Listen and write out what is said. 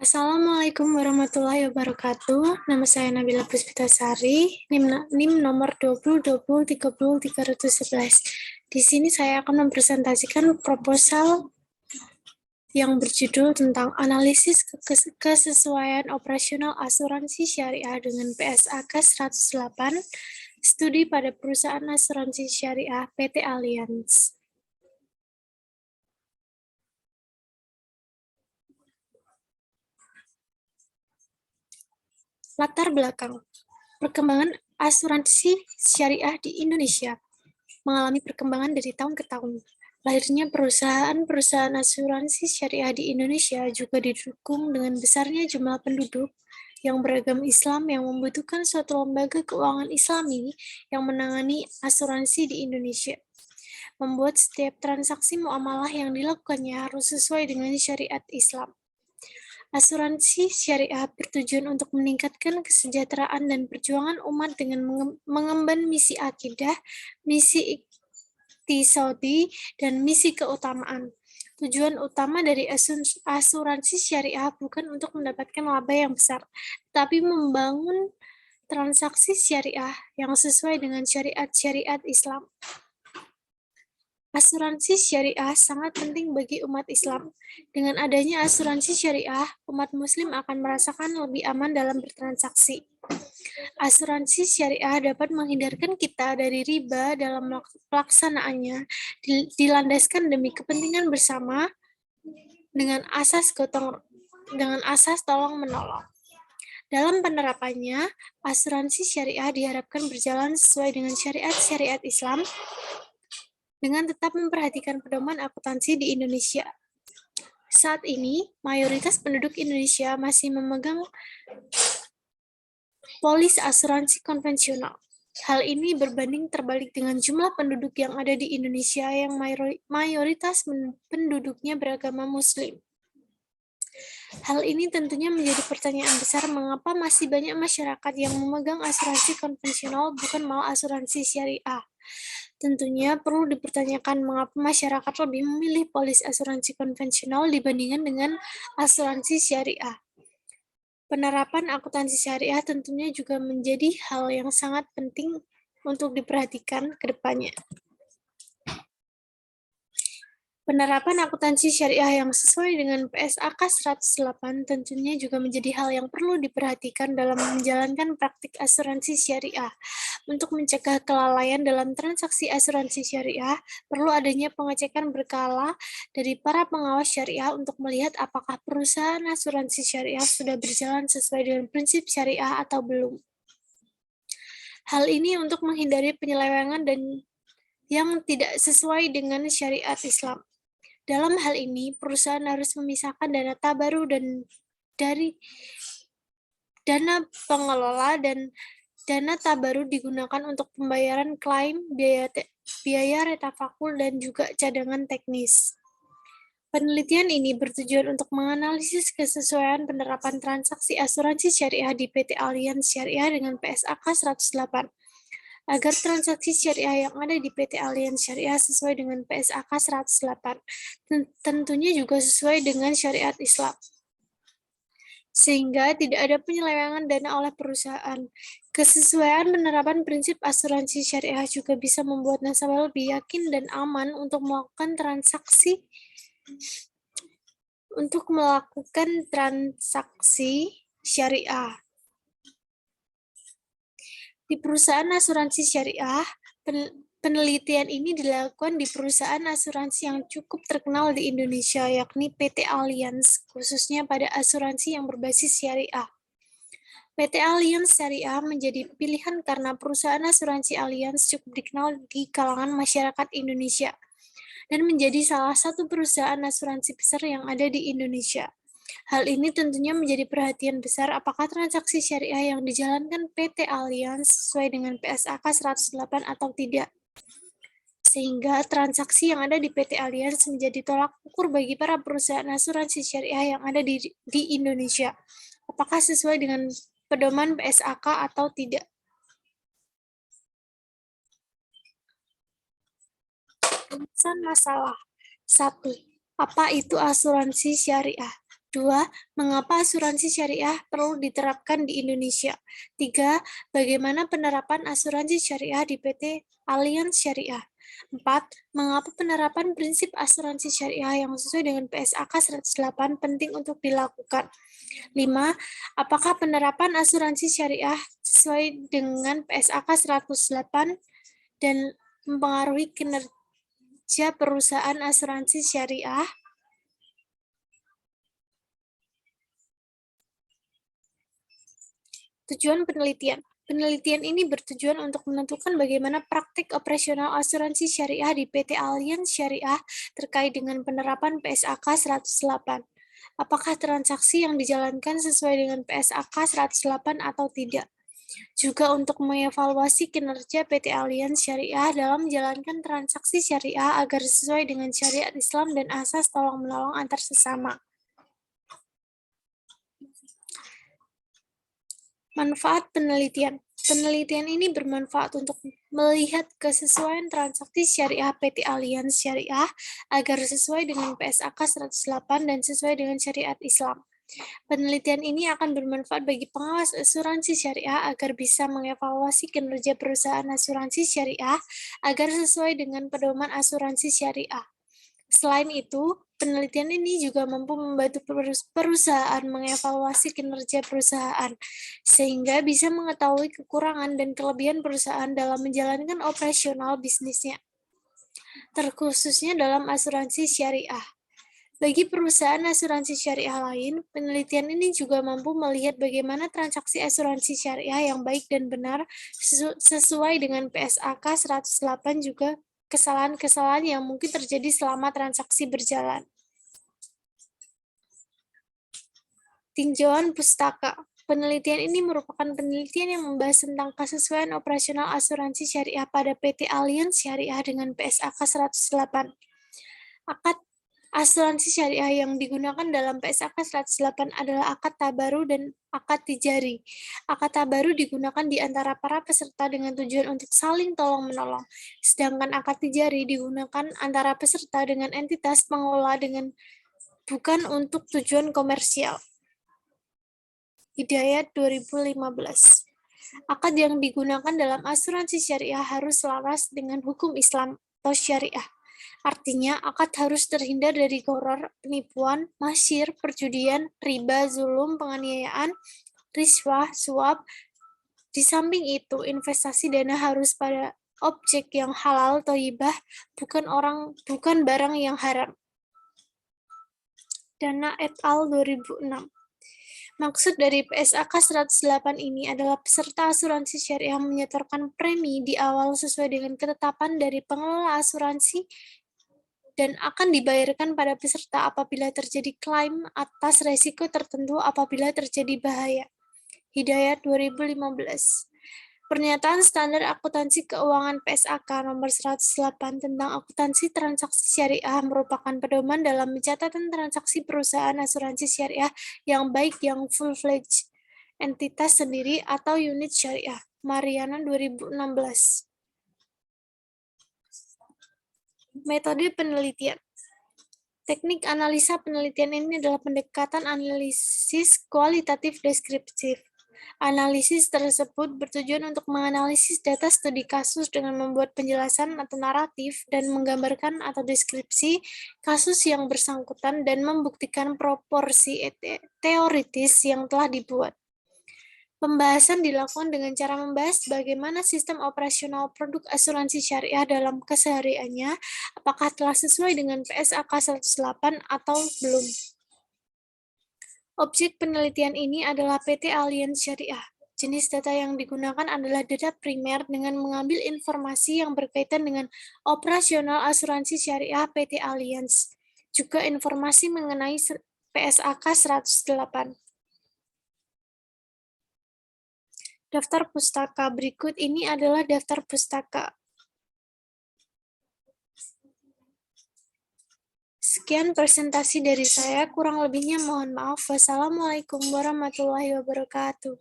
Assalamualaikum warahmatullahi wabarakatuh. Nama saya Nabila Puspitasari, NIM nomor 2020300311. Di sini saya akan mempresentasikan proposal yang berjudul tentang analisis kesesuaian operasional asuransi syariah dengan PSAK 108, studi pada perusahaan asuransi syariah PT Allianz. Latar belakang perkembangan asuransi syariah di Indonesia mengalami perkembangan dari tahun ke tahun. Lahirnya perusahaan-perusahaan asuransi syariah di Indonesia juga didukung dengan besarnya jumlah penduduk yang beragam Islam yang membutuhkan suatu lembaga keuangan Islami yang menangani asuransi di Indonesia. Membuat setiap transaksi muamalah yang dilakukannya harus sesuai dengan syariat Islam. Asuransi syariah bertujuan untuk meningkatkan kesejahteraan dan perjuangan umat dengan mengemban misi akidah, misi iktisadi, dan misi keutamaan. Tujuan utama dari asuransi syariah bukan untuk mendapatkan laba yang besar, tapi membangun transaksi syariah yang sesuai dengan syariat Islam. Asuransi syariah sangat penting bagi umat Islam. Dengan adanya asuransi syariah, umat Muslim akan merasakan lebih aman dalam bertransaksi. Asuransi syariah dapat menghindarkan kita dari riba dalam pelaksanaannya, dilandaskan demi kepentingan bersama dengan asas tolong-menolong. Dalam penerapannya, asuransi syariah diharapkan berjalan sesuai dengan syariat Islam, dengan tetap memperhatikan pedoman akuntansi di Indonesia. Saat ini, mayoritas penduduk Indonesia masih memegang polis asuransi konvensional. Hal ini berbanding terbalik dengan jumlah penduduk yang ada di Indonesia yang mayoritas penduduknya beragama Muslim. Hal ini tentunya menjadi pertanyaan besar mengapa masih banyak masyarakat yang memegang asuransi konvensional bukan malah asuransi syariah. Tentunya perlu dipertanyakan mengapa masyarakat lebih memilih polis asuransi konvensional dibandingkan dengan asuransi syariah. Penerapan akuntansi syariah tentunya juga menjadi hal yang sangat penting untuk diperhatikan ke depannya. Penerapan akuntansi syariah yang sesuai dengan PSAK 108 tentunya juga menjadi hal yang perlu diperhatikan dalam menjalankan praktik asuransi syariah. Untuk mencegah kelalaian dalam transaksi asuransi syariah, perlu adanya pengecekan berkala dari para pengawas syariah untuk melihat apakah perusahaan asuransi syariah sudah berjalan sesuai dengan prinsip syariah atau belum. Hal ini untuk menghindari penyelewengan dan yang tidak sesuai dengan syariat Islam. Dalam hal ini, perusahaan harus memisahkan dana tabaru dari dana pengelola dan dana tabaru digunakan untuk pembayaran klaim, biaya retafakul, dan juga cadangan teknis. Penelitian ini bertujuan untuk menganalisis kesesuaian penerapan transaksi asuransi syariah di PT Allianz Syariah dengan PSAK 108. Agar transaksi syariah yang ada di PT Allianz Syariah sesuai dengan PSAK 108, tentunya juga sesuai dengan syariat Islam. Sehingga tidak ada penyelewengan dana oleh perusahaan. Kesesuaian penerapan prinsip asuransi syariah juga bisa membuat nasabah lebih yakin dan aman untuk melakukan transaksi syariah. Di perusahaan asuransi syariah, penelitian ini dilakukan di perusahaan asuransi yang cukup terkenal di Indonesia, yakni PT Allianz, khususnya pada asuransi yang berbasis syariah. PT Allianz Syariah menjadi pilihan karena perusahaan asuransi Allianz cukup dikenal di kalangan masyarakat Indonesia dan menjadi salah satu perusahaan asuransi besar yang ada di Indonesia. Hal ini tentunya menjadi perhatian besar apakah transaksi syariah yang dijalankan PT Allianz sesuai dengan PSAK 108 atau tidak. Sehingga transaksi yang ada di PT Allianz menjadi tolak ukur bagi para perusahaan asuransi syariah yang ada di Indonesia. Apakah sesuai dengan pedoman PSAK atau tidak. Pembahasan masalah 1. Apa itu asuransi syariah? 2. Mengapa asuransi syariah perlu diterapkan di Indonesia? 3. Bagaimana penerapan asuransi syariah di PT Allianz Syariah? 4. Mengapa penerapan prinsip asuransi syariah yang sesuai dengan PSAK 108 penting untuk dilakukan? 5. Apakah penerapan asuransi syariah sesuai dengan PSAK 108 dan mempengaruhi kinerja perusahaan asuransi syariah? Tujuan penelitian. Penelitian ini bertujuan untuk menentukan bagaimana praktik operasional asuransi syariah di PT Allianz Syariah terkait dengan penerapan PSAK 108. Apakah transaksi yang dijalankan sesuai dengan PSAK 108 atau tidak? Juga untuk mengevaluasi kinerja PT Allianz Syariah dalam menjalankan transaksi syariah agar sesuai dengan syariat Islam dan asas tolong-menolong antar sesama. Manfaat penelitian. Penelitian ini bermanfaat untuk melihat kesesuaian transaksi syariah PT Allianz Syariah agar sesuai dengan PSAK 108 dan sesuai dengan syariat Islam. Penelitian ini akan bermanfaat bagi pengawas asuransi syariah agar bisa mengevaluasi kinerja perusahaan asuransi syariah agar sesuai dengan pedoman asuransi syariah. Selain itu, penelitian ini juga mampu membantu perusahaan mengevaluasi kinerja perusahaan, sehingga bisa mengetahui kekurangan dan kelebihan perusahaan dalam menjalankan operasional bisnisnya, terkhususnya dalam asuransi syariah. Bagi perusahaan asuransi syariah lain, penelitian ini juga mampu melihat bagaimana transaksi asuransi syariah yang baik dan benar sesuai dengan PSAK 108 juga kesalahan-kesalahan yang mungkin terjadi selama transaksi berjalan. Tinjauan pustaka. Penelitian ini merupakan penelitian yang membahas tentang kesesuaian operasional asuransi syariah pada PT Allianz Syariah dengan PSAK 108. Akad asuransi syariah yang digunakan dalam PSAK 108 adalah akad tabaru dan akad tijari. Akad tabaru digunakan di antara para peserta dengan tujuan untuk saling tolong-menolong, sedangkan akad tijari digunakan antara peserta dengan entitas pengelola dengan bukan untuk tujuan komersial. Hidayat 2015. Akad yang digunakan dalam asuransi syariah harus selaras dengan hukum Islam atau syariah. Artinya, akad harus terhindar dari gharar, penipuan, masyir, perjudian, riba, zulum, penganiayaan, riswah, suap. Di samping itu, investasi dana harus pada objek yang halal, thayyibah, bukan barang yang haram. Dana et al. 2006. Maksud dari PSAK 108 ini adalah peserta asuransi syariah menyetorkan premi di awal sesuai dengan ketetapan dari pengelola asuransi dan akan dibayarkan pada peserta apabila terjadi klaim atas resiko tertentu apabila terjadi bahaya. Hidayat 2015. Pernyataan Standar Akuntansi Keuangan PSAK nomor 108 tentang akuntansi transaksi syariah merupakan pedoman dalam pencatatan transaksi perusahaan asuransi syariah yang baik yang full-fledged, entitas sendiri atau unit syariah. Mariana 2016. Metode penelitian. Teknik analisa penelitian ini adalah pendekatan analisis kualitatif deskriptif. Analisis tersebut bertujuan untuk menganalisis data studi kasus dengan membuat penjelasan atau naratif dan menggambarkan atau deskripsi kasus yang bersangkutan dan membuktikan proporsi teoritis yang telah dibuat. Pembahasan dilakukan dengan cara membahas bagaimana sistem operasional produk asuransi syariah dalam kesehariannya, apakah telah sesuai dengan PSAK 108 atau belum. Objek penelitian ini adalah PT Allianz Syariah. Jenis data yang digunakan adalah data primer dengan mengambil informasi yang berkaitan dengan operasional asuransi syariah PT Allianz, juga informasi mengenai PSAK 108. Daftar pustaka berikut ini adalah daftar pustaka. Sekian presentasi dari saya, kurang lebihnya mohon maaf. Wassalamualaikum warahmatullahi wabarakatuh.